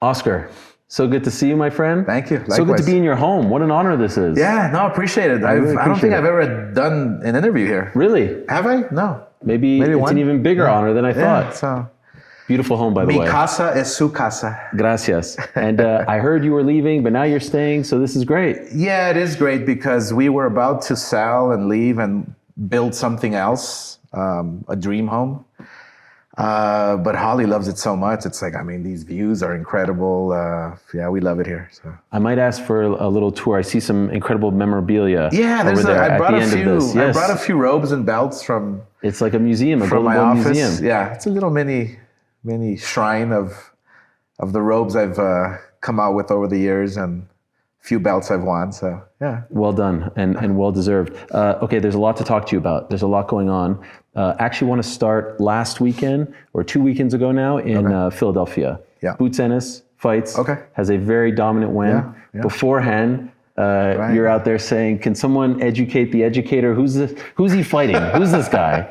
Oscar, so good to see you, my friend. Thank you. Likewise. So good to be in your home. What an honor this is. Yeah, no, appreciate it. I don't think I've ever done an interview here. Really? Have I? No. Maybe it's one? an even bigger honor than I thought. So beautiful home, by the mi way. casa es su casa. Gracias. And I heard you were leaving, but now you're staying, so this is great. Yeah, it is great because we were about to sell and leave and build something else, a dream home. But Holly loves it so much. It's like, I mean, these views are incredible. Yeah, we love it here. So I might ask for a little tour. I see some incredible memorabilia. Yeah, I brought a few robes and belts from. It's like a museum, a from my golden office. museum. Yeah, it's a little mini shrine of the robes I've come out with over the years and a few belts I've won. So yeah, well done and well deserved. Okay, there's a lot to talk to you about. There's a lot going on. Actually, want to start last weekend or 2 weekends ago now in Philadelphia. Yeah, Boots Ennis fights. Has a very dominant win. Yeah. Beforehand, you're out there saying, "Can someone educate the educator? Who's he fighting? Who's this guy?"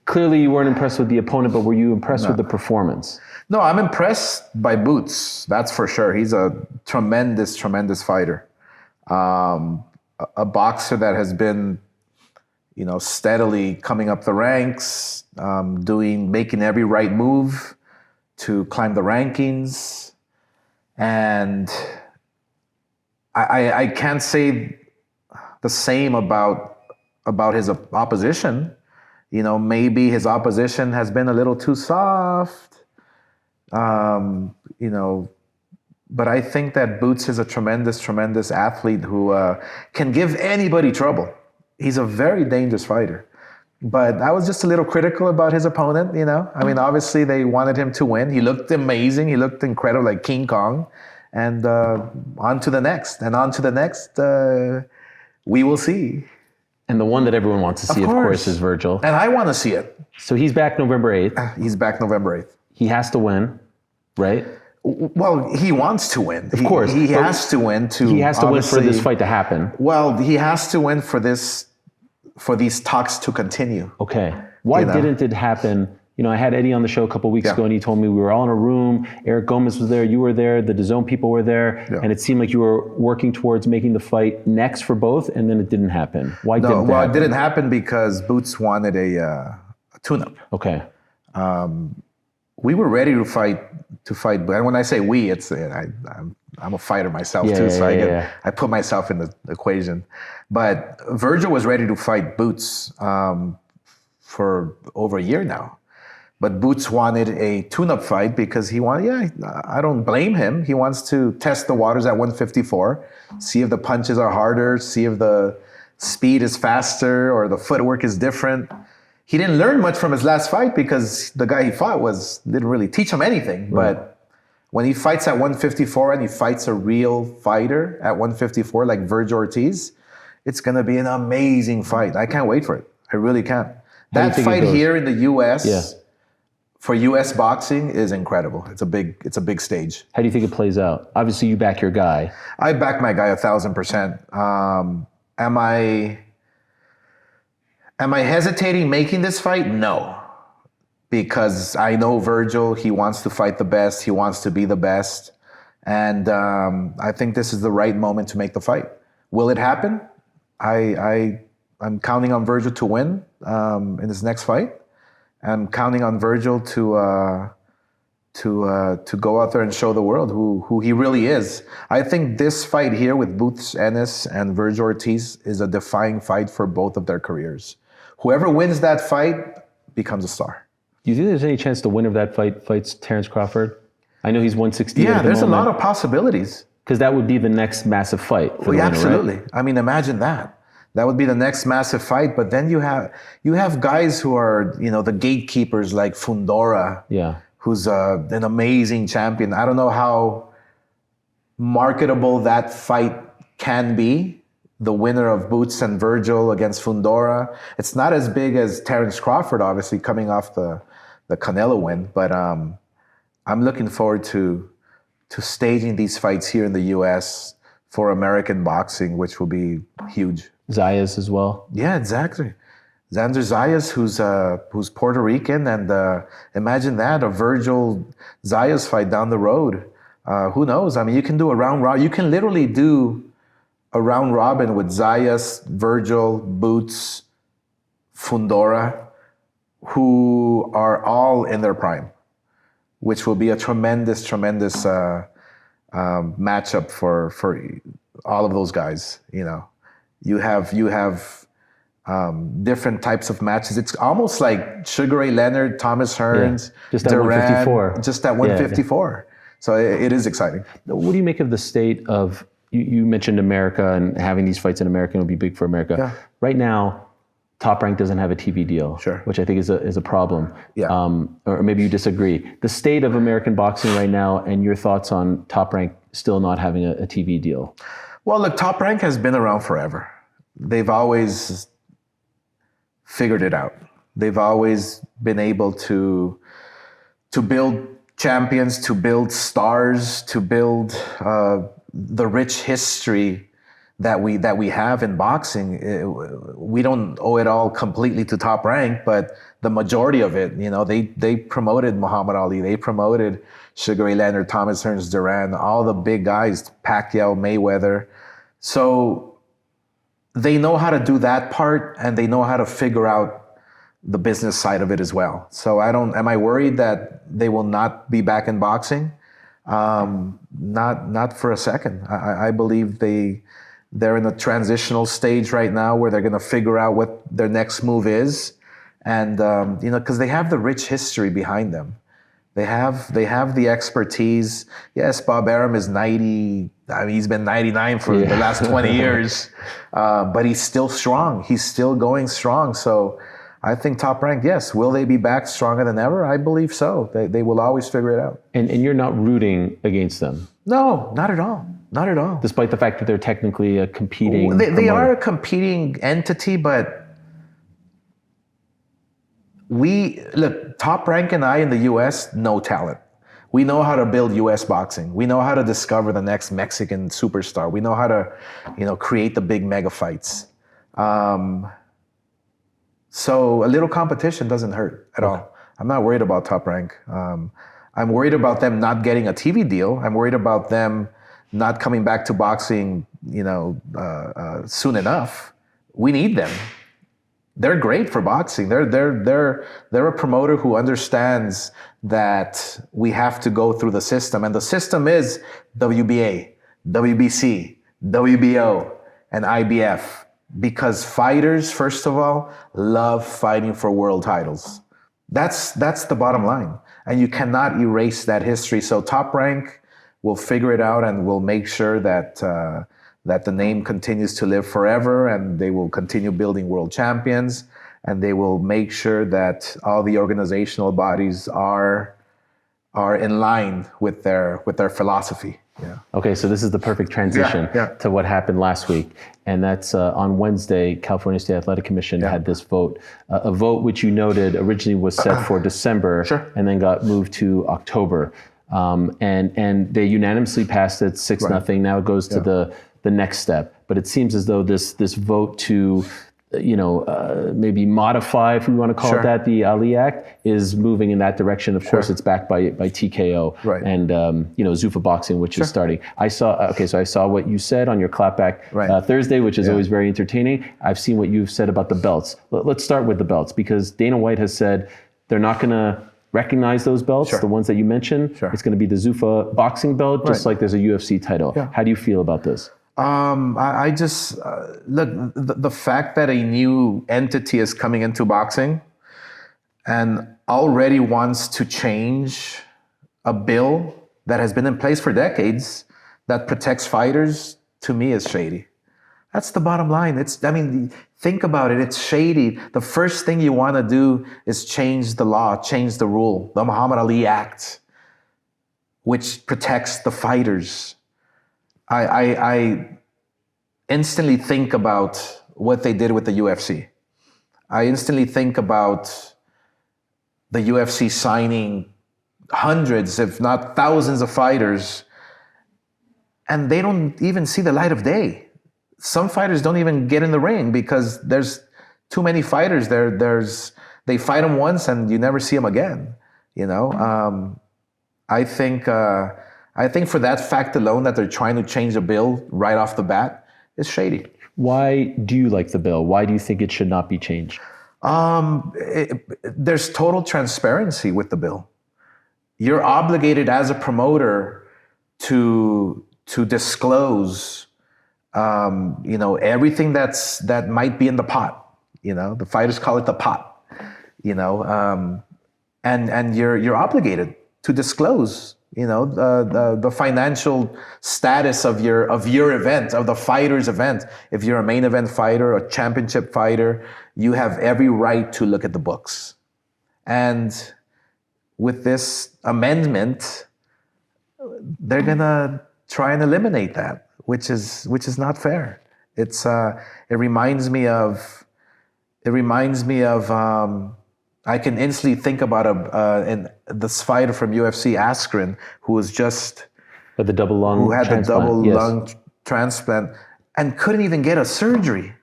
Clearly, you weren't impressed with the opponent, but were you impressed with the performance? No, I'm impressed by Boots. That's for sure. He's a tremendous, tremendous fighter. A boxer that has been, steadily coming up the ranks, making every right move to climb the rankings. And I can't say the same about his opposition. Maybe his opposition has been a little too soft. But I think that Boots is a tremendous, tremendous athlete who can give anybody trouble. He's a very dangerous fighter. But I was just a little critical about his opponent, I mean, obviously they wanted him to win. He looked amazing. He looked incredible, like King Kong. And on to the next. And on to the next, we will see. And the one that everyone wants to see, of course, is Vergil. And I want to see it. So he's back November 8th. He's back November 8th. He has to win, right? Well, he wants to win. Of course. He has to win to. He has to win for this fight to happen. Well, he has to win for these talks to continue. Okay. Why didn't it happen? I had Eddie on the show a couple of weeks ago, and he told me we were all in a room. Eric Gomez was there, you were there, the DAZN people were there, and it seemed like you were working towards making the fight next for both, and then it didn't happen. Why didn't that happen? It didn't happen because Boots wanted a tune-up. Okay. We were ready to fight, and when I say we, it's I'm a fighter myself too, so I put myself in the equation. But Vergil was ready to fight Boots for over a year now. But Boots wanted a tune-up fight because I don't blame him. He wants to test the waters at 154, see if the punches are harder, see if the speed is faster or the footwork is different. He didn't learn much from his last fight because the guy he fought didn't really teach him anything. Right. But when he fights at 154 and he fights a real fighter at 154 like Vergil Ortiz, it's going to be an amazing fight. I can't wait for it. I really can't. That fight here in the U.S., for U.S. boxing is incredible. It's a big stage. How do you think it plays out? Obviously, you back your guy. I back my guy 1,000%. Am I hesitating making this fight? No, because I know Vergil. He wants to fight the best. He wants to be the best, and I think this is the right moment to make the fight. Will it happen? I'm counting on Vergil to win in his next fight. I'm counting on Vergil to go out there and show the world who he really is. I think this fight here with Boots Ennis and Vergil Ortiz is a defining fight for both of their careers. Whoever wins that fight becomes a star. Do you think there's any chance the winner of that fight fights Terrence Crawford? I know he's 160. Yeah, there's a lot of possibilities. Because that would be the next massive fight for the winner, absolutely. Right? I mean, imagine that. That would be the next massive fight. But then you have guys who are, the gatekeepers like Fundora, who's an amazing champion. I don't know how marketable that fight can be. The winner of Boots and Vergil against Fundora. It's not as big as Terrence Crawford, obviously, coming off the Canelo win. But I'm looking forward to staging these fights here in the U.S. for American boxing, which will be huge. Zayas as well. Yeah, exactly. Xander Zayas, who's Puerto Rican, and imagine that, a Vergil Zayas fight down the road. Who knows? I mean, you can do a round robin. You can literally do a round robin with Zayas, Vergil, Boots, Fundora, who are all in their prime, which will be a tremendous matchup for all of those guys. You know, you have different types of matches. It's almost like Sugar Ray Leonard, Thomas Hearns, just at Duran, 154. Just at 154. So it is exciting. What do you make of the state of, you mentioned America and having these fights in America will be big for America. Yeah. Right now, Top Rank doesn't have a TV deal, Sure. which I think is a problem. Yeah. Or maybe you disagree. The state of American boxing right now, and your thoughts on Top Rank still not having a TV deal. Well, look, Top Rank has been around forever. They've always figured it out. They've always been able to build champions, to build stars, to build the rich history that we have in boxing. We don't owe it all completely to Top Rank, but the majority of it, you know, they promoted Muhammad Ali, they promoted Sugar Ray Leonard, Thomas Hearns, Duran, all the big guys, Pacquiao, Mayweather. So they know how to do that part, and they know how to figure out the business side of it as well. So am I worried that they will not be back in boxing? Not for a second. I believe they're in a transitional stage right now where they're going to figure out what their next move is. And, you know, because they have the rich history behind them. They have the expertise. Yes, Bob Arum is 90. I mean, he's been 99 for the last 20 years, but he's still strong. He's still going strong. So I think Top Rank, yes. Will they be back stronger than ever? I believe so. They will always figure it out. And you're not rooting against them? No, not at all. Not at all. Despite the fact that they're technically a competing They are a competing entity, but Top Rank and I in the U.S. know talent. We know how to build U.S. boxing. We know how to discover the next Mexican superstar. We know how to, you know, create the big mega fights. So a little competition doesn't hurt at all. I'm not worried about Top Rank. I'm worried about them not getting a TV deal. I'm worried about them not coming back to boxing, you know, soon enough. We need them. They're great for boxing. They're a promoter who understands that we have to go through the system, and the system is WBA, WBC, WBO, and IBF. Because fighters, first of all, love fighting for world titles. That's the bottom line. And you cannot erase that history. So Top Rank will figure it out and will make sure that the name continues to live forever, and they will continue building world champions, and they will make sure that all the organizational bodies are in line with their philosophy. Yeah. Okay, so this is the perfect transition to what happened last week. And that's on Wednesday, California State Athletic Commission had this vote. A vote which you noted originally was set for December and then got moved to October. And they unanimously passed it 6-0. Now it goes to the next step. But it seems as though this vote to maybe modify, if we want to call it that, the Ali Act is moving in that direction. Of course, it's backed by TKO and Zuffa Boxing, which is starting. I saw what you said on your clapback Thursday, which is always very entertaining. I've seen what you've said about the belts. Let's start with the belts, because Dana White has said they're not going to recognize those belts, the ones that you mentioned. It's going to be the Zuffa Boxing belt, just like there's a UFC title. How do you feel about this? I just, look, the fact that a new entity is coming into boxing and already wants to change a bill that has been in place for decades that protects fighters, to me, is shady. That's the bottom line. Think about it. It's shady. The first thing you want to do is change the law, change the rule, the Muhammad Ali Act, which protects the fighters. I instantly think about what they did with the UFC. I instantly think about the UFC signing hundreds, if not thousands, of fighters, and they don't even see the light of day. Some fighters don't even get in the ring because there's too many fighters. They fight them once and you never see them again. You know, I think for that fact alone that they're trying to change the bill right off the bat is shady. Why do you like the bill? Why do you think it should not be changed? There's total transparency with the bill. You're obligated as a promoter to disclose, everything that might be in the pot. You know, the fighters call it the pot. You know, and you're obligated to disclose, the financial status of your event, of the fighter's event. If you're a main event fighter, a championship fighter, you have every right to look at the books. And with this amendment, they're gonna try and eliminate that, which is not fair. It reminds me of. I can instantly think about this fighter from UFC, Askren, who was just who had the double lung transplant and couldn't even get a surgery.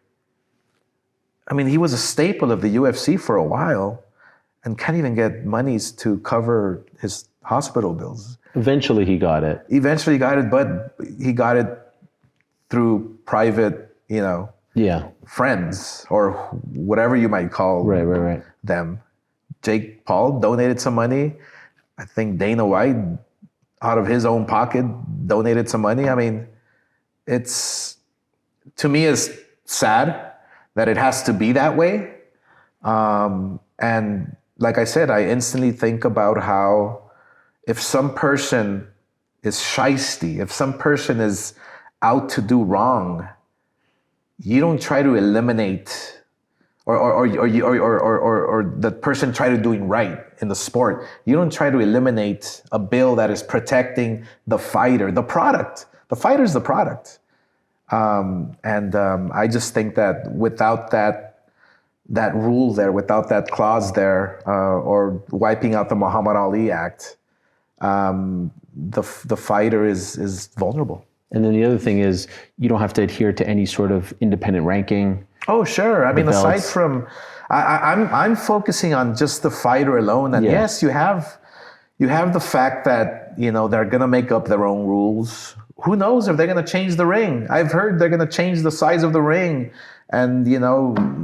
I mean, he was a staple of the UFC for a while and can't even get monies to cover his hospital bills. Eventually he got it, but he got it through private, friends or whatever you might call them. Jake Paul donated some money. I think Dana White, out of his own pocket, donated some money. I mean, to me, it's sad that it has to be that way. And like I said, I instantly think about how if some person is Sheisty, if some person is out to do wrong, you don't try to eliminate or the person try to doing right in the sport. You don't try to eliminate a bill that is protecting the fighter, the product. The fighter's the product. I just think that without that rule there, without that clause there, or wiping out the Muhammad Ali Act, the fighter is vulnerable. And then the other thing is you don't have to adhere to any sort of independent ranking. Oh, sure. I mean, aside from, I'm focusing on just the fighter alone. And yes, you have the fact that, they're going to make up their own rules. Who knows if they're going to change the ring? I've heard they're going to change the size of the ring. And,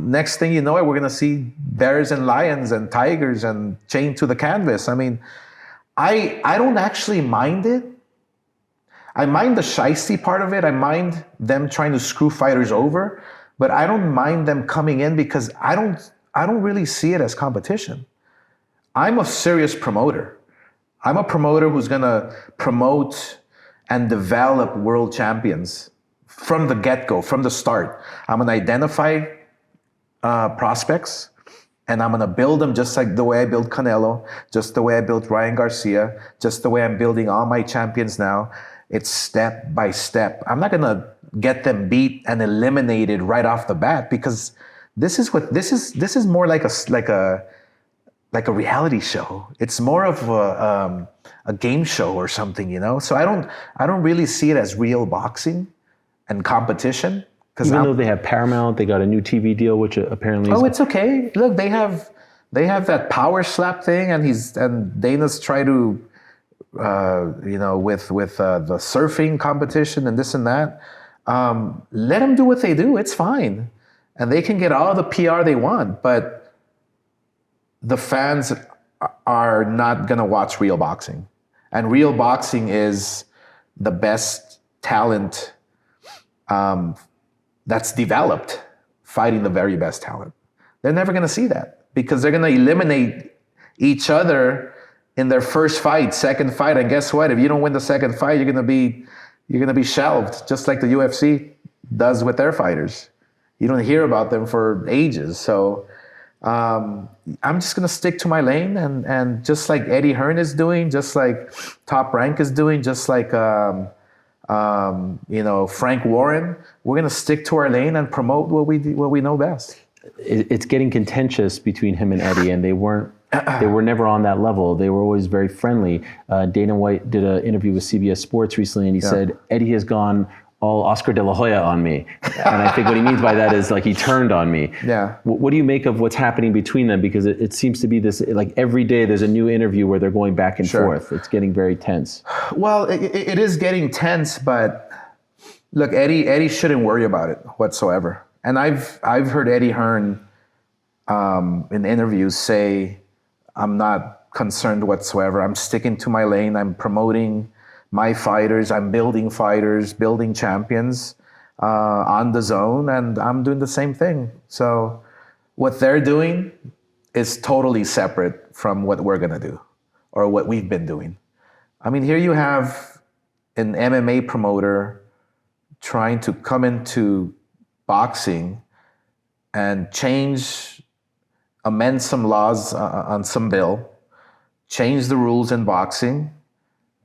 next thing you know, we're going to see bears and lions and tigers and chained to the canvas. I mean, I don't actually mind it. I mind the Sheisty part of it. I mind them trying to screw fighters over. But I don't mind them coming in because I don't really see it as competition. I'm a serious promoter. I'm a promoter who's going to promote and develop world champions from the get-go, from the start. I'm going to identify prospects, and I'm going to build them just like the way I built Canelo, just the way I built Ryan Garcia, just the way I'm building all my champions now. It's step by step. I'm not going to get them beat and eliminated right off the bat because this is more like a reality show. It's more of a game show or something, So I don't really see it as real boxing and competition. Even though they have Paramount, they got a new TV deal, which apparently it's okay. Look, they have that power slap thing, and Dana's try to with the surfing competition and this and that. Let them do what they do. It's fine. And they can get all the PR they want, but the fans are not going to watch real boxing. And real boxing is the best talent that's developed fighting the very best talent. They're never going to see that because they're going to eliminate each other in their first fight, second fight. And guess what? If you don't win the second fight, you're going to be shelved, just like the UFC does with their fighters. You don't hear about them for ages. So I'm just going to stick to my lane. And just like Eddie Hearn is doing, just like Top Rank is doing, just like Frank Warren, we're going to stick to our lane and promote what we know best. It's getting contentious between him and Eddie, and they were never on that level. They were always very friendly. Dana White did an interview with CBS Sports recently, and he said Eddie has gone all Oscar De La Hoya on me. And I think what he means by that is like he turned on me. Yeah. What do you make of what's happening between them? Because it seems to be this, like every day there's a new interview where they're going back and forth. It's getting very tense. Well, it is getting tense, but look, Eddie shouldn't worry about it whatsoever. And I've heard Eddie Hearn in interviews say, I'm not concerned whatsoever. I'm sticking to my lane. I'm promoting my fighters. I'm building fighters, building champions on the zone, and I'm doing the same thing. So what they're doing is totally separate from what we're going to do or what we've been doing. I mean, here you have an MMA promoter trying to come into boxing and amend some laws on some bill, change the rules in boxing.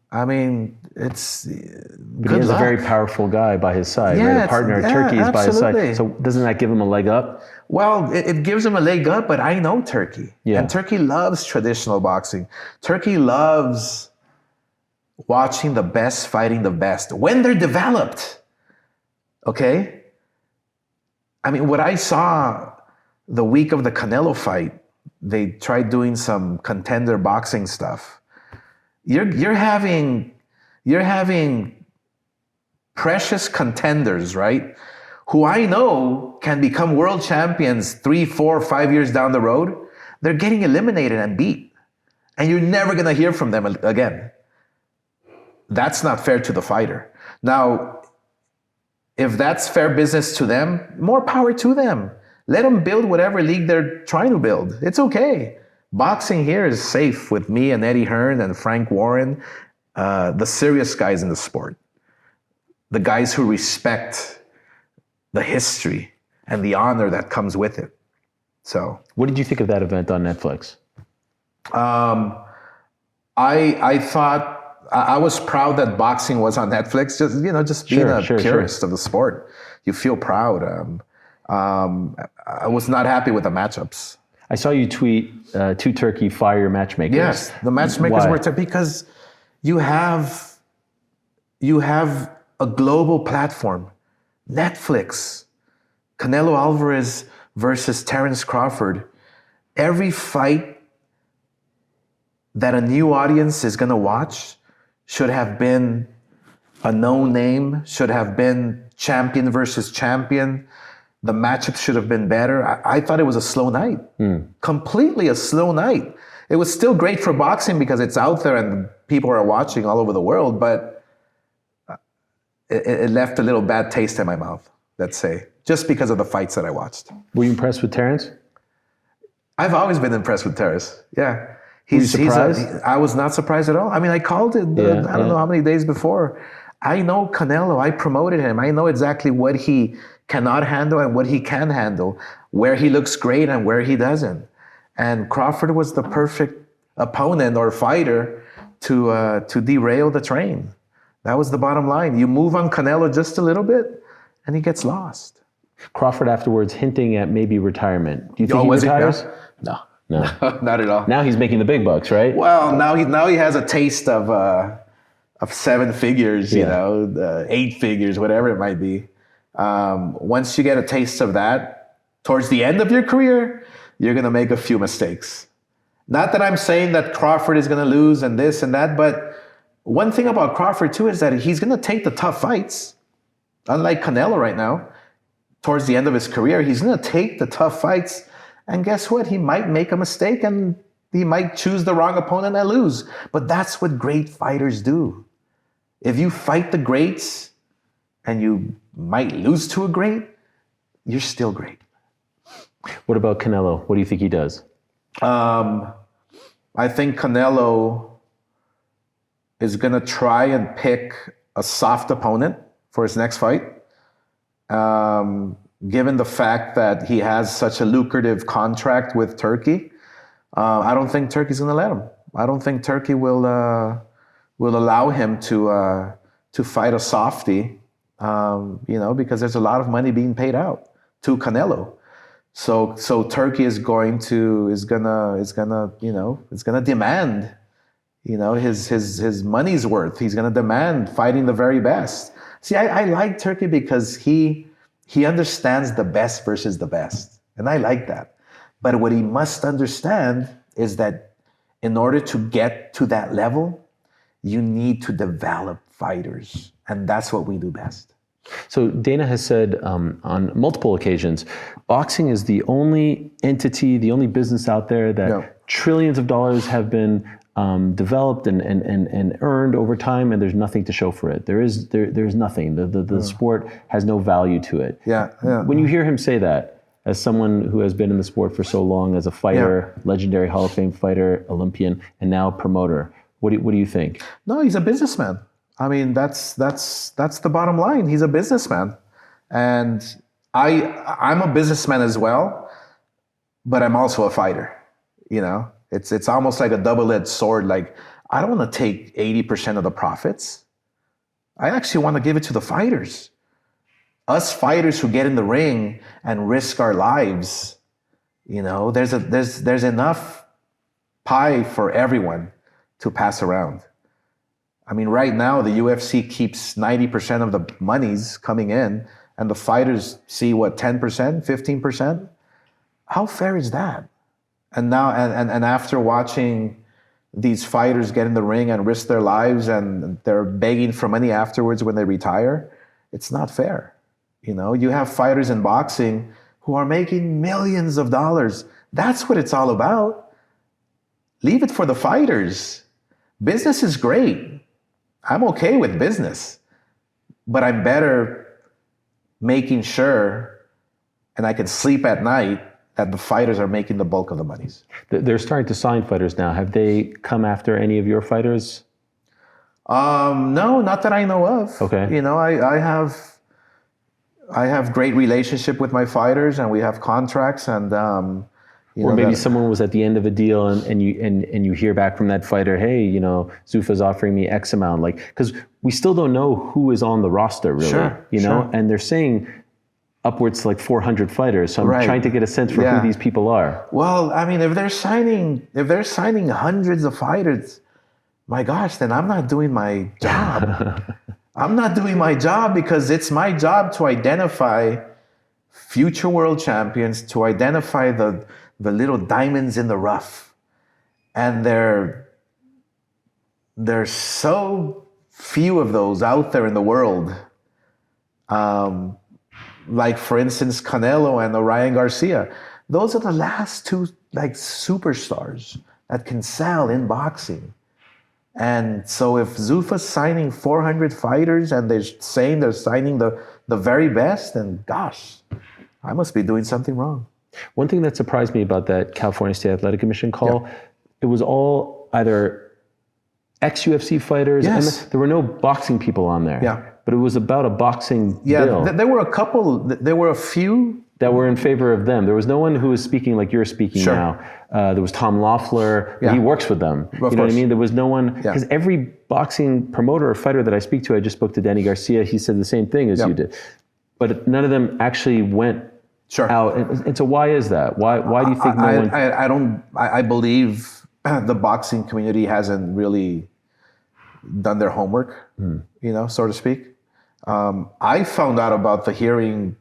I mean, it's but he has a very powerful guy by his side, right? A partner, Turkey is by his side. So doesn't that give him a leg up? Well, it gives him a leg up, but I know Turkey. Yeah. And Turkey loves traditional boxing. Turkey loves watching the best fighting the best when they're developed. Okay? I mean, what I saw the week of the Canelo fight, they tried doing some contender boxing stuff. You're having precious contenders, right? Who I know can become world champions 3, 4, 5 years down the road. They're getting eliminated and beat. And you're never going to hear from them again. That's not fair to the fighter. Now, if that's fair business to them, more power to them. Let them build whatever league they're trying to build. It's okay. Boxing here is safe with me and Eddie Hearn and Frank Warren, the serious guys in the sport. The guys who respect the history and the honor that comes with it. So, what did you think of that event on Netflix? I thought I was proud that boxing was on Netflix. Just being a purist of the sport, you feel proud. I was not happy with the matchups. I saw you tweet two Turkey fire matchmakers. Yes, the matchmakers were because you have a global platform. Netflix, Canelo Alvarez versus Terence Crawford. Every fight that a new audience is going to watch should have been a known name, should have been champion versus champion. The matchup should have been better. I thought it was a slow night. Completely a slow night. It was still great for boxing because it's out there and people are watching all over the world, but it left a little bad taste in my mouth, let's say, just because of the fights that I watched. Were you impressed with Terence? I've always been impressed with Terence. Yeah. Were you surprised? I was not surprised at all. I mean, I called it, I don't know how many days before. I know Canelo. I promoted him. I know exactly what he cannot handle and what he can handle, where he looks great and where he doesn't. And Crawford was the perfect opponent or fighter to derail the train. That was the bottom line. You move on Canelo just a little bit, and he gets lost. Crawford afterwards hinting at maybe retirement. Do you think he retires? No. No, not at all. Now he's making the big bucks, right? Well, now he has a taste of 7 figures, 8 figures, whatever it might be. Once you get a taste of that, towards the end of your career, you're going to make a few mistakes. Not that I'm saying that Crawford is going to lose and this and that, but one thing about Crawford too is that he's going to take the tough fights. Unlike Canelo right now, towards the end of his career, he's going to take the tough fights. And guess what? He might make a mistake and he might choose the wrong opponent and lose. But that's what great fighters do. If you fight the greats and you might lose to a great, you're still great. What about Canelo? What do you think he does? I think Canelo is going to try and pick a soft opponent for his next fight. Given the fact that he has such a lucrative contract with Turkey, I don't think Turkey's going to let him. I don't think Turkey will allow him to fight a softie, because there's a lot of money being paid out to Canelo. So Turkey is gonna demand, his money's worth. He's gonna demand fighting the very best. See, I like Turkey because he understands the best versus the best. And I like that. But what he must understand is that in order to get to that level, you need to develop fighters. And that's what we do best. So Dana has said on multiple occasions, boxing is the only entity, the only business out there that trillions of dollars have been developed and earned over time, and there's nothing to show for it. There's nothing. The sport has no value to it. When you hear him say that, as someone who has been in the sport for so long, as a fighter, legendary Hall of Fame fighter, Olympian, and now promoter, what do you think? No, he's a businessman. I mean, that's the bottom line. He's a businessman, and I'm a businessman as well, but I'm also a fighter. You know, it's almost like a double-edged sword. Like, I don't want to take 80% of the profits. I actually want to give it to the fighters. Us fighters who get in the ring and risk our lives. You know, there's enough pie for everyone to pass around. I mean, right now, the UFC keeps 90% of the monies coming in, and the fighters see, what, 10%, 15%? How fair is that? And now, and after watching these fighters get in the ring and risk their lives, and they're begging for money afterwards when they retire, it's not fair. You know, you have fighters in boxing who are making millions of dollars. That's what it's all about. Leave it for the fighters. Business is great. I'm okay with business, but I'm better making sure, and I can sleep at night, that the fighters are making the bulk of the monies. They're starting to sign fighters now. Have they come after any of your fighters? No, not that I know of. Okay. You know, I have great relationship with my fighters, and we have contracts, and or maybe someone was at the end of a deal and you hear back from that fighter, hey, you know, Zuffa's offering me X amount, like, because we still don't know who is on the roster, really, you know, and they're saying upwards to like 400 fighters. So I'm trying to get a sense for who these people are. Well, I mean, if they're signing hundreds of fighters, my gosh, then I'm not doing my job. I'm not doing my job, because it's my job to identify future world champions, to identify the little diamonds in the rough. And there's so few of those out there in the world. Like, for instance, Canelo and Ryan Garcia. Those are the last two, like, superstars that can sell in boxing. And so if Zuffa's signing 400 fighters and they're saying they're signing the very best, then gosh, I must be doing something wrong. One thing that surprised me about that California State Athletic Commission call, it was all either ex-UFC fighters, and there were no boxing people on there. But it was about a boxing bill. There were a few that were in favor of them. There was no one who was speaking like you're speaking now. There was Tom Loeffler. He works with them. You know what I mean? There was no one, because every boxing promoter or fighter that I speak to, I just spoke to Danny Garcia, he said the same thing as you did. But none of them actually went out. And so why is that? Why do you think no one... I believe the boxing community hasn't really done their homework, you know, so to speak. I found out about the hearing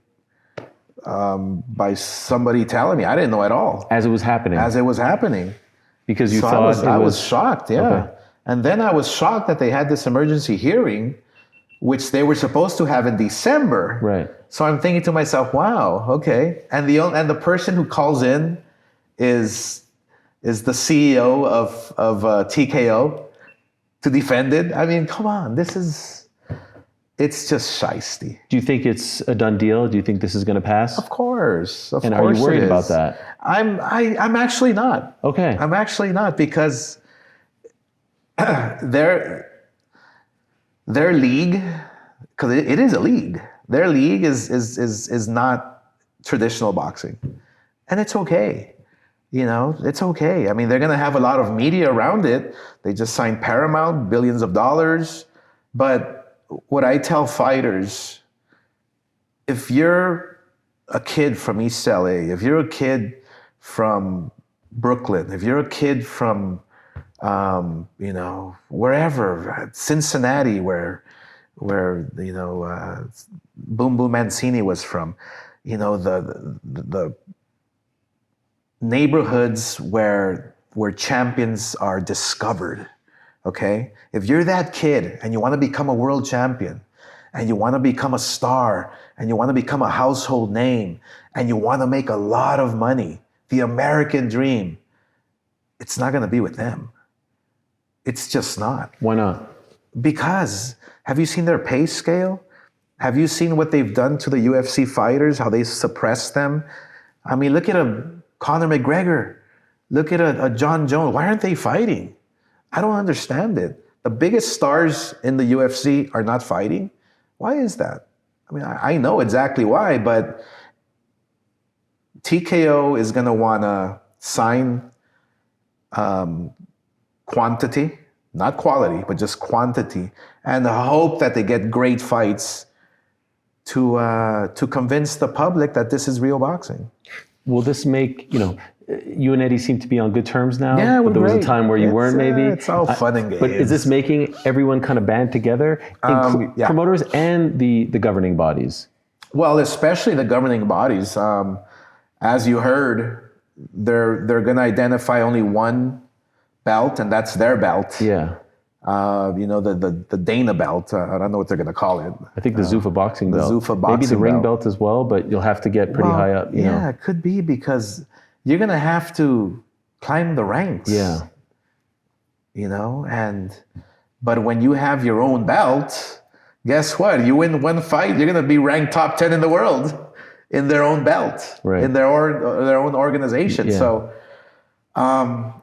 by somebody telling me. I didn't know at all. As it was happening? As it was happening. Because you thought I was shocked, Okay. And then I was shocked that they had this emergency hearing, which they were supposed to have in December. Right. So I'm thinking to myself, wow, okay. And the person who calls in is the CEO of TKO to defend it. I mean, come on, it's just Sheisty. Do you think it's a done deal? Do you think this is going to pass? Of course. And are you worried about that? I'm actually not. Okay. I'm actually not, because their league, because it is a league. Their league is not traditional boxing, and it's okay. You know, it's okay. I mean, they're going to have a lot of media around it. They just signed Paramount, billions of dollars. But what I tell fighters, if you're a kid from East LA, if you're a kid from Brooklyn, if you're a kid from, you know, wherever, Cincinnati, where Boom Boom Mancini was from, the neighborhoods where champions are discovered. Okay, if you're that kid and you want to become a world champion, and you want to become a star, and you want to become a household name, and you want to make a lot of money, the American dream, it's not going to be with them. It's just not. Why not? Because have you seen their pay scale? Have you seen what they've done to the UFC fighters, how they suppress them? I mean, look at a Conor McGregor. Look at a John Jones. Why aren't they fighting? I don't understand it. The biggest stars in the UFC are not fighting. Why is that? I mean, I know exactly why, but TKO is going to want to sign quantity, not quality, but just quantity, and hope that they get great fights to convince the public that this is real boxing. Will this make, you and Eddie seem to be on good terms now, yeah, but there was a time where you weren't maybe. It's all fun and games. But is this making everyone kind of band together, promoters and the governing bodies? Well, especially the governing bodies. As you heard, they're going to identify only one belt, and that's their belt. Yeah. The Dana belt. I don't know what they're going to call it. I think the Zuffa Boxing belt. The Zuffa Boxing maybe the ring belt as well, but you'll have to get pretty high up. Yeah, it could be because you're going to have to climb the ranks. Yeah. But when you have your own belt, guess what? You win one fight, you're going to be ranked top 10 in the world in their own belt, right, in their own organization. Yeah. So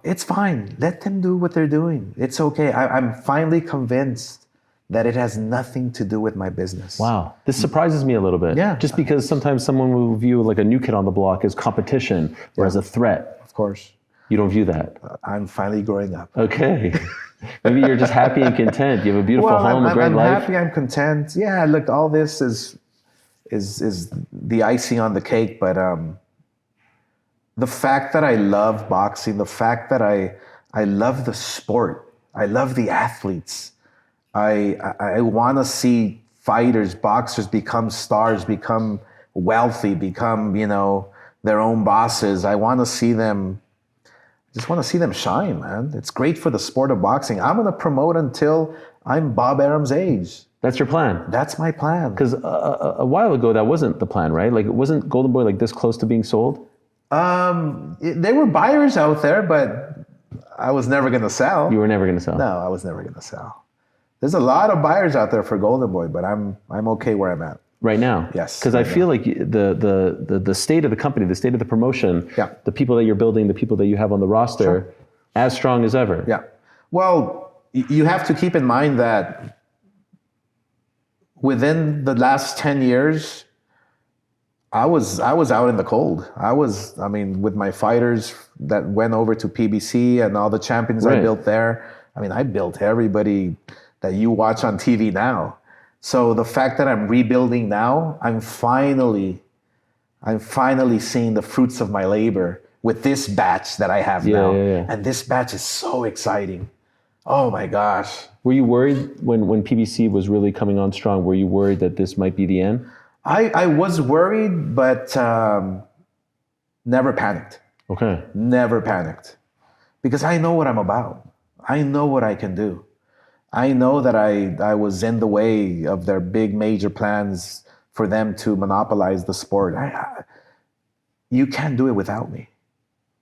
it's fine. Let them do what they're doing. It's okay. I'm finally convinced that it has nothing to do with my business. Wow. This surprises me a little bit. Yeah. Just because sometimes someone will view like a new kid on the block as competition or as a threat. Of course. You don't view that. I'm finally growing up. Okay. Maybe you're just happy and content. You have a beautiful home, a great life. I'm happy, I'm content. Yeah, look, all this is the icing on the cake, but the fact that I love boxing, the fact that I love the sport, I love the athletes. I want to see fighters, boxers become stars, become wealthy, become, their own bosses. I want to see them, just want to see them shine, man. It's great for the sport of boxing. I'm going to promote until I'm Bob Arum's age. That's your plan? That's my plan. Because a while ago, that wasn't the plan, right? Like, wasn't Golden Boy like this close to being sold? There were buyers out there, but I was never going to sell. You were never going to sell? No, I was never going to sell. There's a lot of buyers out there for Golden Boy, but I'm okay where I'm at. Right now? Yes. Because I feel like the state of the company, the state of the promotion, the people that you're building, the people that you have on the roster, as strong as ever. Yeah. Well, you have to keep in mind that within the last 10 years, I was out in the cold. With my fighters that went over to PBC and all the champions I built there. I built everybody that you watch on TV now. So the fact that I'm rebuilding now, I'm finally seeing the fruits of my labor with this batch that I have now. Yeah. And this batch is so exciting. Oh my gosh. Were you worried when PBC was really coming on strong? Were you worried that this might be the end? I was worried, but never panicked. Okay. Never panicked. Because I know what I'm about. I know what I can do. I know that I was in the way of their big major plans for them to monopolize the sport. You can't do it without me.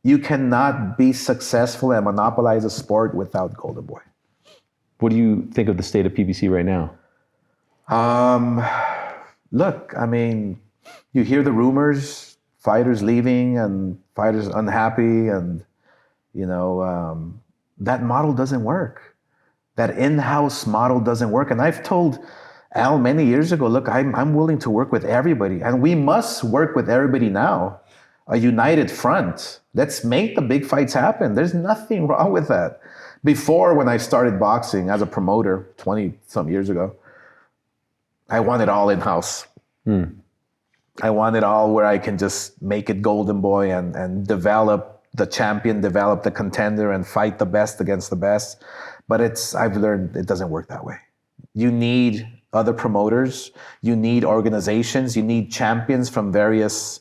You cannot be successful and monopolize a sport without Golden Boy. What do you think of the state of PBC right now? Look, you hear the rumors, fighters leaving and fighters unhappy, and that model doesn't work. That in-house model doesn't work. And I've told Al many years ago, look, I'm willing to work with everybody, and we must work with everybody now. A united front. Let's make the big fights happen. There's nothing wrong with that. Before, when I started boxing as a promoter 20-some years ago, I want it all in-house. I want it all where I can just make it Golden Boy and develop the champion, develop the contender, and fight the best against the best. But I've learned it doesn't work that way. You need other promoters. You need organizations. You need champions from various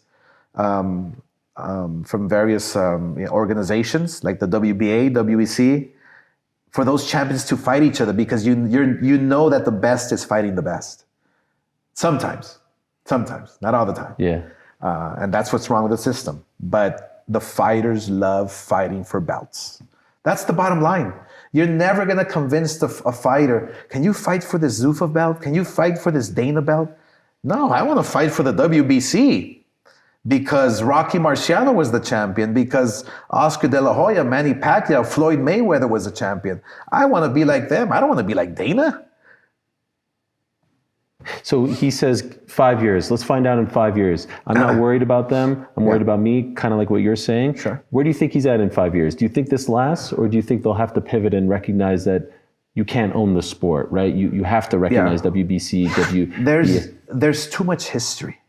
organizations like the WBA, WEC, for those champions to fight each other, because you know that the best is fighting the best. Sometimes, not all the time. Yeah. And that's what's wrong with the system. But the fighters love fighting for belts. That's the bottom line. You're never going to convince a fighter, can you fight for this Zuffa belt? Can you fight for this Dana belt? No, I want to fight for the WBC because Rocky Marciano was the champion, because Oscar De La Hoya, Manny Pacquiao, Floyd Mayweather was the champion. I want to be like them. I don't want to be like Dana. So he says 5 years. Let's find out in 5 years. I'm not worried about them. I'm worried about me, kind of like what you're saying. Sure. Where do you think he's at in 5 years? Do you think this lasts, or do you think they'll have to pivot and recognize that you can't own the sport, right? You have to recognize WBC, There's too much history.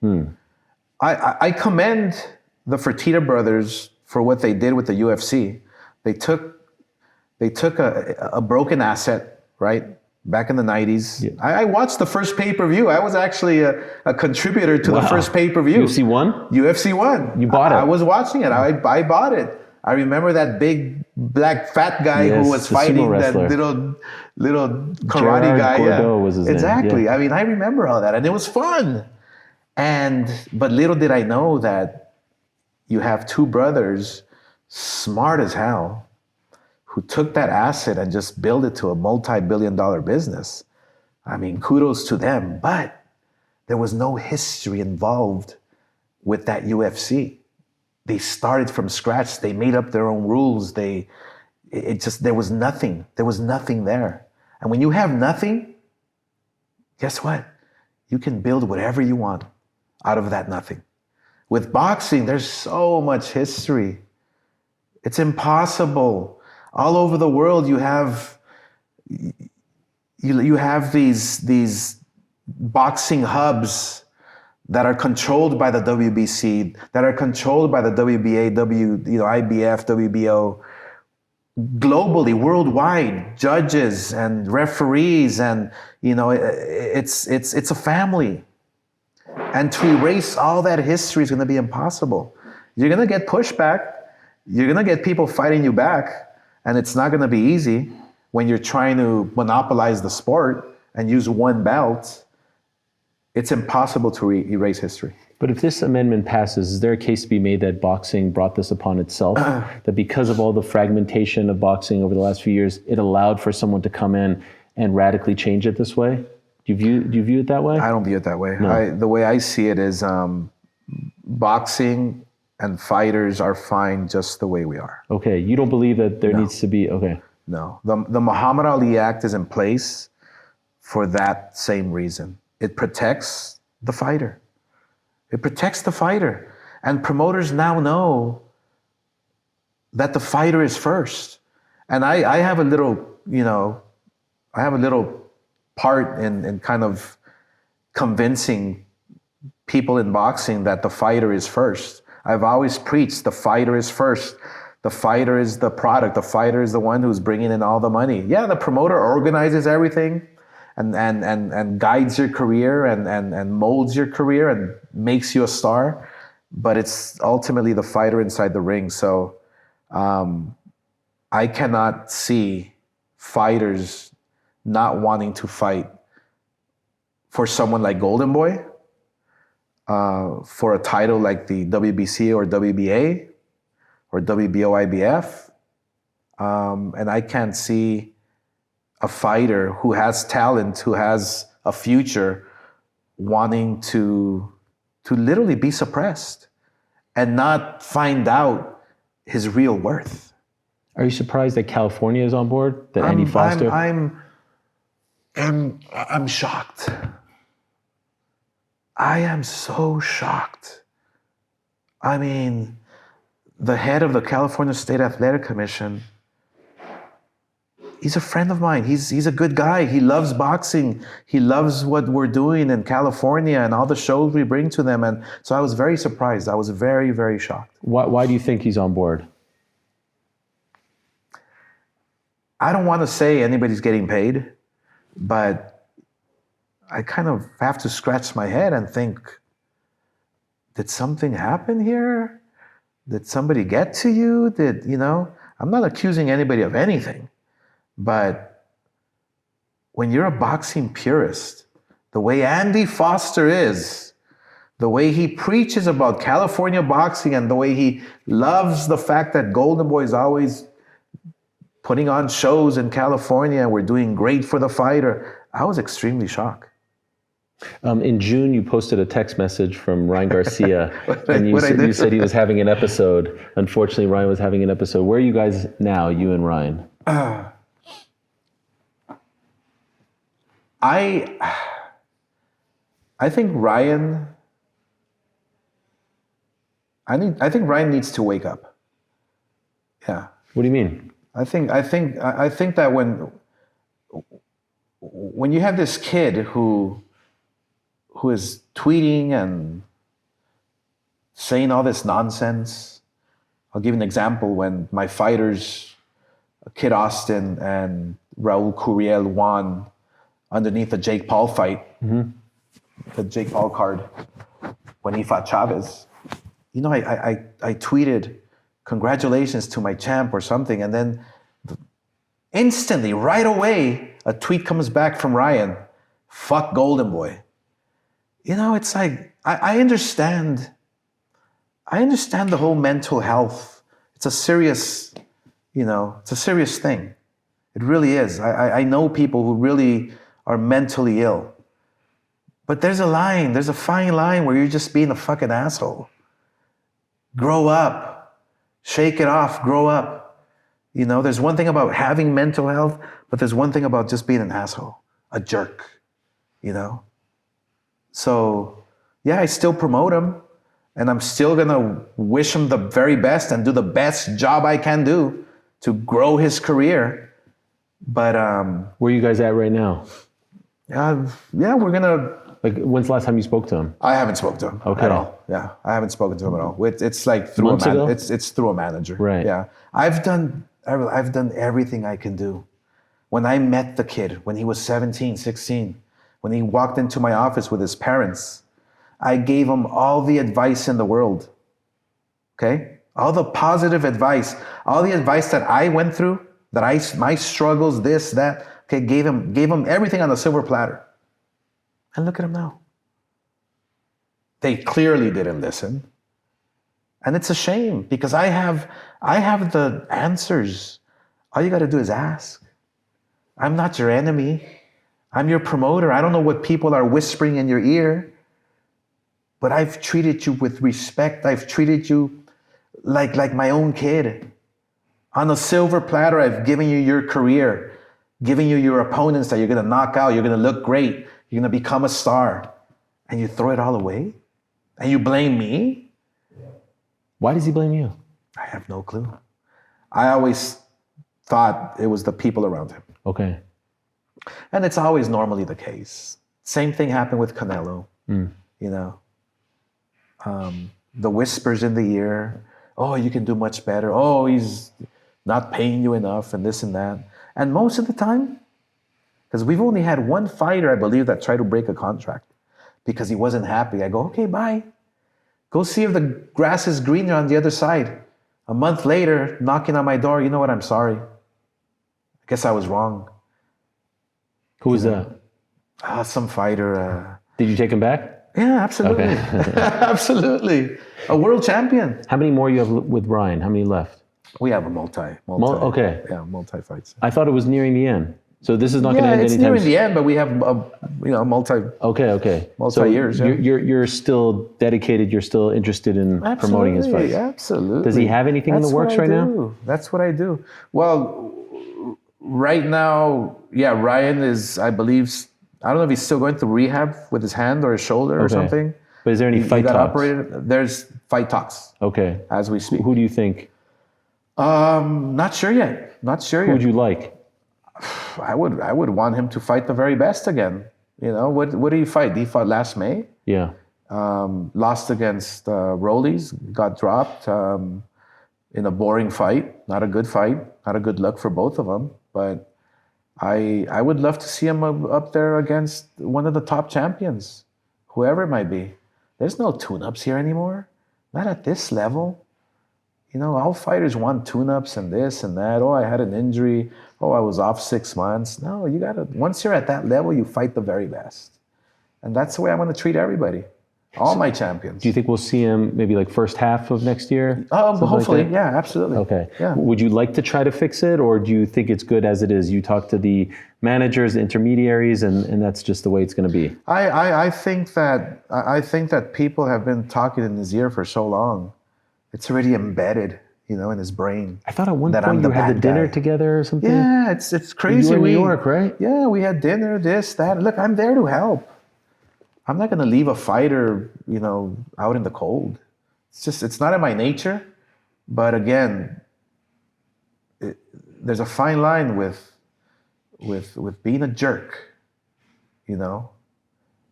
I commend the Fertitta brothers for what they did with the UFC. They took a broken asset, right? Back in the 90s. Yeah. I watched the first pay-per-view. I was actually a contributor to the first pay-per-view. UFC 1? UFC 1. You bought it? I was watching it. I bought it. I remember that big black fat guy who was fighting that little karate Gerard guy. Gordeau was his name. Exactly. Yeah. I mean, I remember all that, and it was fun. But little did I know that you have two brothers, smart as hell, who took that asset and just built it to a multi-billion-dollar business. I mean, kudos to them. But there was no history involved with that UFC. They started from scratch. They made up their own rules. There was nothing. There was nothing there. And when you have nothing, guess what? You can build whatever you want out of that nothing. With boxing, there's so much history. It's impossible. All over the world, you have these boxing hubs that are controlled by the WBC, that are controlled by the WBA, IBF, WBO, globally, worldwide, judges and referees, and it's a family. And to erase all that history is going to be impossible. You're going to get pushback. You're going to get people fighting you back. And it's not going to be easy when you're trying to monopolize the sport and use one belt. It's impossible to erase history. But if this amendment passes, is there a case to be made that boxing brought this upon itself? That because of all the fragmentation of boxing over the last few years, it allowed for someone to come in and radically change it this way? Do you view it that way? I don't view it that way. No. The way I see it is boxing and fighters are fine just the way we are. Okay, you don't believe that there needs to be, okay. No, the Muhammad Ali Act is in place for that same reason. It protects the fighter. It protects the fighter. And promoters now know that the fighter is first. And I have a little, part in kind of convincing people in boxing that the fighter is first. I've always preached the fighter is first. The fighter is the product. The fighter is the one who's bringing in all the money. Yeah, the promoter organizes everything and guides your career and molds your career and makes you a star. But it's ultimately the fighter inside the ring. So I cannot see fighters not wanting to fight for someone like Golden Boy, for a title like the WBC or WBA or WBO IBF. And I can't see a fighter who has talent, who has a future, wanting to literally be suppressed and not find out his real worth. Are you surprised that California is on board? That Andy Foster? I'm shocked. I am so shocked. I mean, the head of the California State Athletic Commission, he's a friend of mine. He's a good guy. He loves boxing. He loves what we're doing in California and all the shows we bring to them. And so I was very surprised. I was very, very shocked. Why do you think he's on board? I don't want to say anybody's getting paid, but I kind of have to scratch my head and think, did something happen here? Did somebody get to you? I'm not accusing anybody of anything, but when you're a boxing purist, the way Andy Foster is, the way he preaches about California boxing and the way he loves the fact that Golden Boy is always putting on shows in California and we're doing great for the fighter, I was extremely shocked. In June, you posted a text message from Ryan Garcia, and you said he was having an episode. Unfortunately, Ryan was having an episode. Where are you guys now, you and Ryan? I think Ryan. I think Ryan needs to wake up. Yeah. What do you mean? I think that when you have this kid who is tweeting and saying all this nonsense. I'll give you an example. When my fighters, Kid Austin and Raul Curiel, won underneath the Jake Paul fight, the Jake Paul card, when he fought Chavez, I tweeted, "Congratulations to my champ" or something, and then instantly, right away, a tweet comes back from Ryan, "Fuck Golden Boy." It's like, I understand the whole mental health. It's a serious, it's a serious thing. It really is. I know people who really are mentally ill. But there's a fine line where you're just being a fucking asshole. Grow up. Shake it off, grow up. There's one thing about having mental health, but there's one thing about just being an asshole, a jerk, So, yeah, I still promote him, and I'm still gonna wish him the very best and do the best job I can do to grow his career. But where are you guys at right now? Yeah, we're gonna. Like, when's the last time you spoke to him? I haven't spoken to him at all. Yeah, I haven't spoken to him at all. It's like through it's through a manager. Right. Yeah, I've done everything I can do. When I met the kid, when he was 17, 16. When he walked into my office with his parents, I gave him all the advice in the world. Okay? All the positive advice, all the advice that I went through, my struggles, this, that, okay, gave him everything on a silver platter. And look at him now. They clearly didn't listen. And it's a shame because I have the answers. All you got to do is ask. I'm not your enemy. I'm your promoter. I don't know what people are whispering in your ear, but I've treated you with respect. I've treated you like my own kid. On a silver platter, I've given you your career, giving you your opponents that you're going to knock out, you're going to look great, you're going to become a star, and you throw it all away? And you blame me? Why does he blame you? I have no clue. I always thought it was the people around him. Okay. And it's always normally the case. Same thing happened with Canelo. The whispers in the ear, oh, you can do much better. Oh, he's not paying you enough and this and that. And most of the time, because we've only had one fighter, I believe, that tried to break a contract because he wasn't happy. I go, okay, bye. Go see if the grass is greener on the other side. A month later, knocking on my door, you know what, I'm sorry. I guess I was wrong. Who was that? Some fighter. Did you take him back? Yeah, absolutely. Okay. Absolutely. A world champion. How many more you have with Ryan? How many left? We have a multi. Okay. Yeah, multi fights. I thought it was nearing the end. So this is not going to end anytime soon. Yeah, it's nearing the end, but we have multi. Okay. Multi-years. So you're still dedicated. You're still interested in promoting his fights. Absolutely. Does he have anything in the works right now? That's what I do. Well, right now, yeah, Ryan is, I believe, I don't know if he's still going through rehab with his hand or his shoulder or something. But is there any fight talks? Operated. There's fight talks. Okay. As we speak. Who do you think? Not sure yet. Who would you like? I would want him to fight the very best again. What did he fight? He fought last May. Yeah. Lost against Rollies, got dropped in a boring fight. Not a good fight. Not a good look for both of them. But I would love to see him up there against one of the top champions, whoever it might be. There's no tune-ups here anymore. Not at this level. You know, all fighters want tune-ups and this and that. Oh, I had an injury. Oh, I was off 6 months. No, you gotta, once you're at that level, you fight the very best. And that's the way I want to treat everybody. All my champions. Do you think we'll see him maybe like first half of next year? Hopefully, like yeah, absolutely. Okay. Yeah. Would you like to try to fix it, or do you think it's good as it is? You talk to the managers, the intermediaries, and that's just the way it's going to be. I think that people have been talking in his ear for so long. It's already embedded, you know, in his brain. I thought at one point you had the dinner together or something. Yeah, it's crazy. You were in New York, right? Yeah, we had dinner, this, that. Look, I'm there to help. I'm not going to leave a fighter, you know, out in the cold. It's not in my nature. But again, there's a fine line with being a jerk, you know,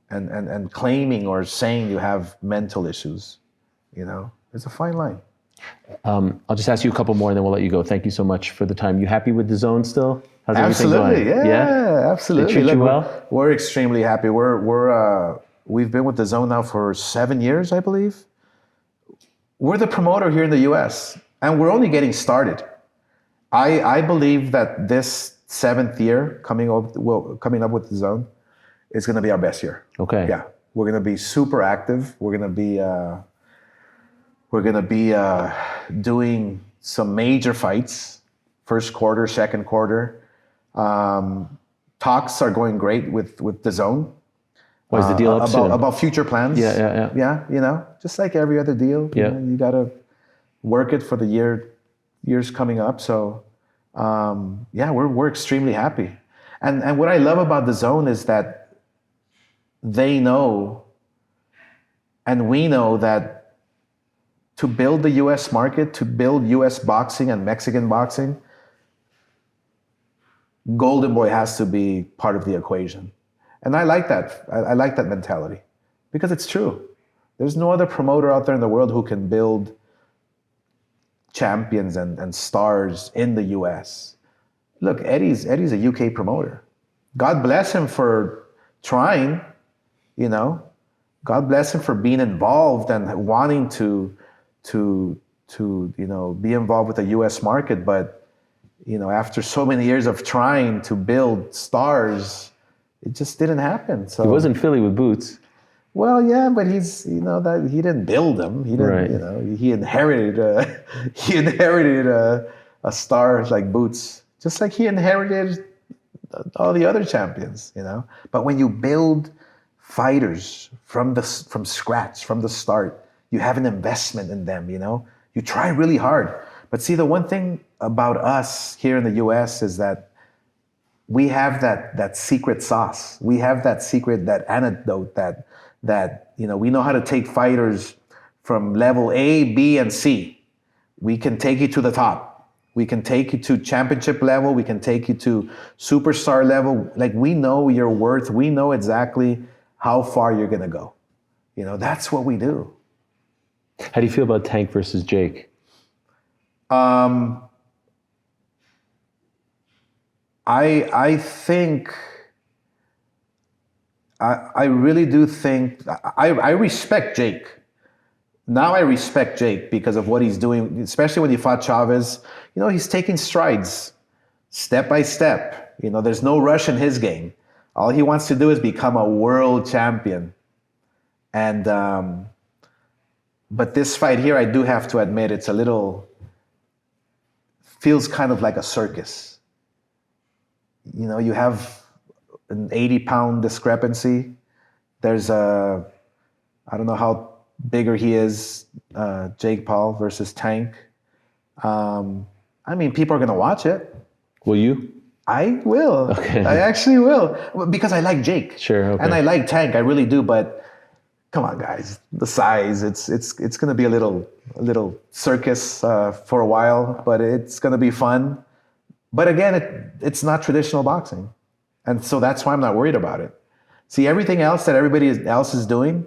and claiming or saying you have mental issues, you know. There's a fine line. I'll just ask you a couple more and then we'll let you go. Thank you so much for the time. You happy with the zone still? How's absolutely, everything going? Yeah, absolutely. They treat you well? We're extremely happy. We've been with the zone now for 7 years, I believe. We're the promoter here in the US, and we're only getting started. I believe that this 7th year coming up with the zone is going to be our best year. Okay. Yeah, we're going to be super active. We're going to be doing some major fights, first quarter, second quarter. Talks are going great with the zone. What is the deal up soon? About future plans. Yeah. Yeah, you know, just like every other deal. Yeah. You got to work it for the years coming up. So, yeah, we're extremely happy. And what I love about the zone is that they know, and we know that to build the U.S. market, to build U.S. boxing and Mexican boxing, Golden Boy has to be part of the equation. And I like that. I like that mentality because it's true. There's no other promoter out there in the world who can build champions and stars in the U.S. Look, Eddie's a UK promoter. God bless him for trying, you know. God bless him for being involved and wanting to you know, be involved with the U.S. market. But, you know, after so many years of trying to build stars, it just didn't happen. So he was in Philly with Boots. Well, yeah, but he's, you know, that he didn't build them. He didn't, right. You know, he inherited a star like Boots, just like he inherited all the other champions, you know. But when you build fighters from scratch, from the start, you have an investment in them, you know. You try really hard. But see, the one thing about us here in the U.S. is that we have that secret sauce. We have that secret, that antidote, that you know, we know how to take fighters from level A, B, and C. We can take you to the top. We can take you to championship level. We can take you to superstar level. Like, we know your worth. We know exactly how far you're gonna go. You know, that's what we do. How do you feel about Tank versus Jake? I think, I really do think, I respect Jake. Now I respect Jake because of what he's doing, especially when he fought Chavez. You know, he's taking strides, step by step. You know, there's no rush in his game. All he wants to do is become a world champion. And, but this fight here, I do have to admit, it's a little, feels kind of like a circus. You know, you have an 80-pound discrepancy. There's I don't know how bigger he is, Jake Paul versus Tank. I mean, people are going to watch it. Will you? I will. Okay. I actually will. Because I like Jake. Sure, okay. And I like Tank, I really do, but come on, guys. The size, it's going to be a little circus for a while, but it's going to be fun. But again, it's not traditional boxing. And so that's why I'm not worried about it. See, everything else that everybody else is doing,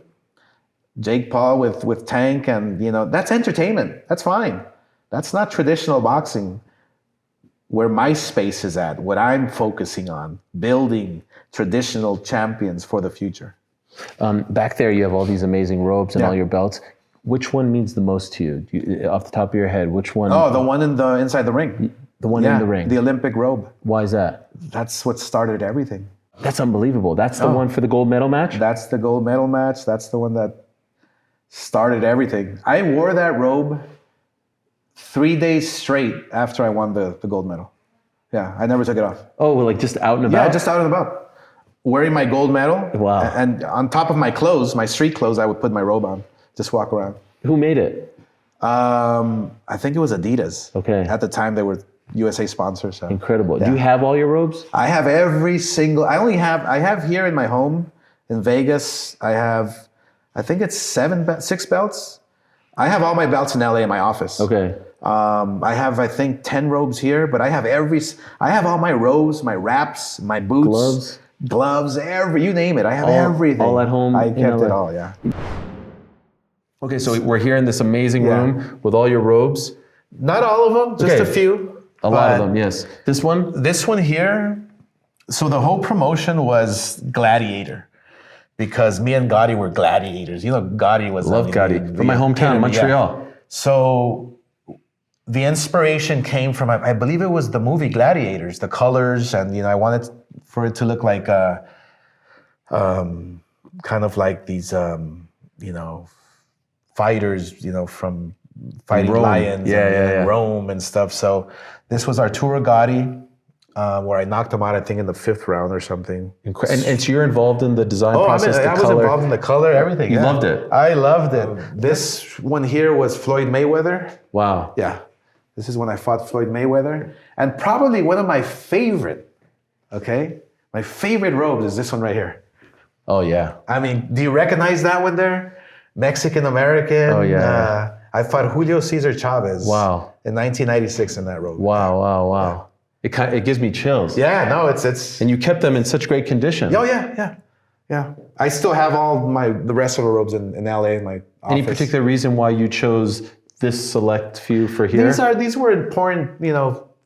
Jake Paul with Tank, and, you know, that's entertainment. That's fine. That's not traditional boxing. where my space is at, what I'm focusing on, building traditional champions for the future. Back there, you have all these amazing robes and all your belts. Which one means the most to you? Off the top of your head, which one? Oh, the one inside the ring. The one in the ring. The Olympic robe. Why is that? That's what started everything. That's unbelievable. That's the one for the gold medal match? That's the gold medal match. That's the one that started everything. I wore that robe 3 days straight after I won the gold medal. Yeah, I never took it off. Oh, well, like just out and about? Yeah, just out and about. Wearing my gold medal. Wow. And on top of my clothes, my street clothes, I would put my robe on. Just walk around. Who made it? I think it was Adidas. Okay. At the time, they were USA sponsors. So. Incredible. Yeah. Do you have all your robes? I have every single. I have here in my home in Vegas. I think it's 6 belts. I have all my belts in LA in my office. Okay. I have, I think, 10 robes here, but I have all my robes, my wraps, my boots, gloves, you name it. I have everything. All at home. I kept it all. Yeah. Okay, so we're here in this amazing room with all your robes. Not all of them, just a few. A lot of them, yes. This one? This one here, so the whole promotion was Gladiator. Because me and Gotti were gladiators. You know, Gotti was... Love Gotti. From my hometown, Montreal. Yeah. So the inspiration came from, I believe it was the movie Gladiators, the colors, and, I wanted for it to look like kind of like these, fighters, from fighting Rome. lions and Rome and stuff. So this was Arturo Gotti, where I knocked him out, I think, in the 5th round or something. And so you're involved in the design process, I was involved in the color, everything. You loved it? I loved it. This one here was Floyd Mayweather. Wow. Yeah. This is when I fought Floyd Mayweather. And probably one of my favorite, my favorite robes is this one right here. Oh, yeah. I mean, do you recognize that one there? Mexican-American. Oh, yeah. I fought Julio Cesar Chavez. Wow. In 1996 in that robe. Wow. Yeah. It gives me chills. Yeah, no, it's... And you kept them in such great condition. Oh, yeah. I still have all the rest of the robes in LA in my office. Any particular reason why you chose this select few for here? These were important,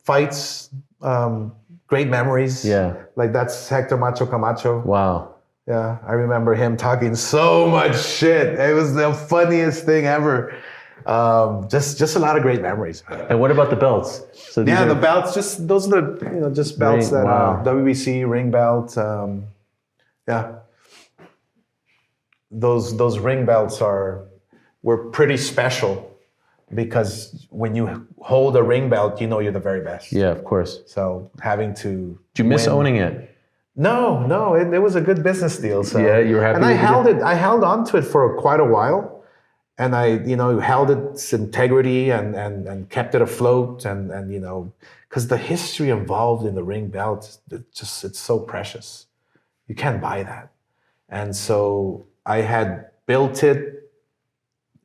fights, great memories. Yeah. Like that's Hector Macho Camacho. Wow. Yeah, I remember him talking so much shit. It was the funniest thing ever. Just a lot of great memories. And what about the belts? So the belts, those are the just belts that WBC ring belt. Those ring belts were pretty special because when you hold a ring belt, you're the very best. Yeah, of course. So having to. Did you miss owning it? No, it was a good business deal. So. Yeah, you were happy. And I held on to it for quite a while, and I held its integrity and kept it afloat, and because the history involved in the ring belt, it's so precious. You can't buy that, and so I had built it,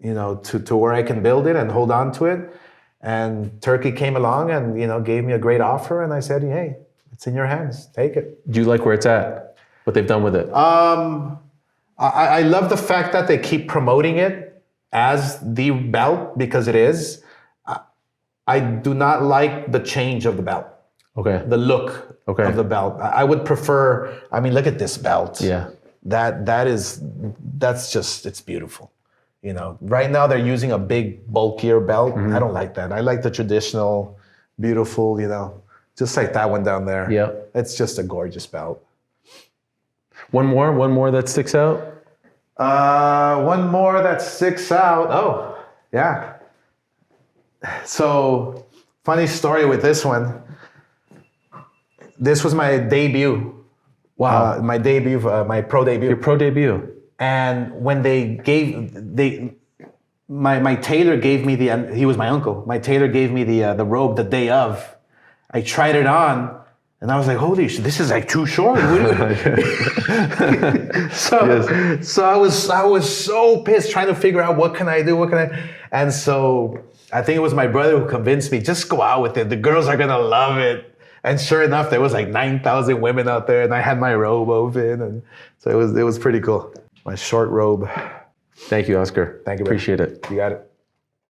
to where I can build it and hold on to it, and Turkey came along and gave me a great offer, and I said, hey. It's in your hands. Take it. Do you like where it's at? What they've done with it? I love the fact that they keep promoting it as the belt because it is. I do not like the change of the belt. Okay. The look of the belt. I would prefer. I mean, look at this belt. Yeah. That's just it's beautiful. Right now they're using a big bulkier belt. Mm-hmm. I don't like that. I like the traditional, beautiful. Just like that one down there. Yeah. It's just a gorgeous belt. One more that sticks out? One more that sticks out. Oh, yeah. So, funny story with this one. This was my debut. Wow. My debut, my pro debut. Your pro debut. And when my tailor gave me he was my uncle. My tailor gave me the robe the day of. I tried it on, and I was like, "Holy shit, this is like too short." So I was so pissed, trying to figure out what can I do, and so I think it was my brother who convinced me, just go out with it. The girls are gonna love it. And sure enough, there was like 9,000 women out there, and I had my robe open, and so it was pretty cool. My short robe. Thank you, Oscar. Thank you. Appreciate it. You got it.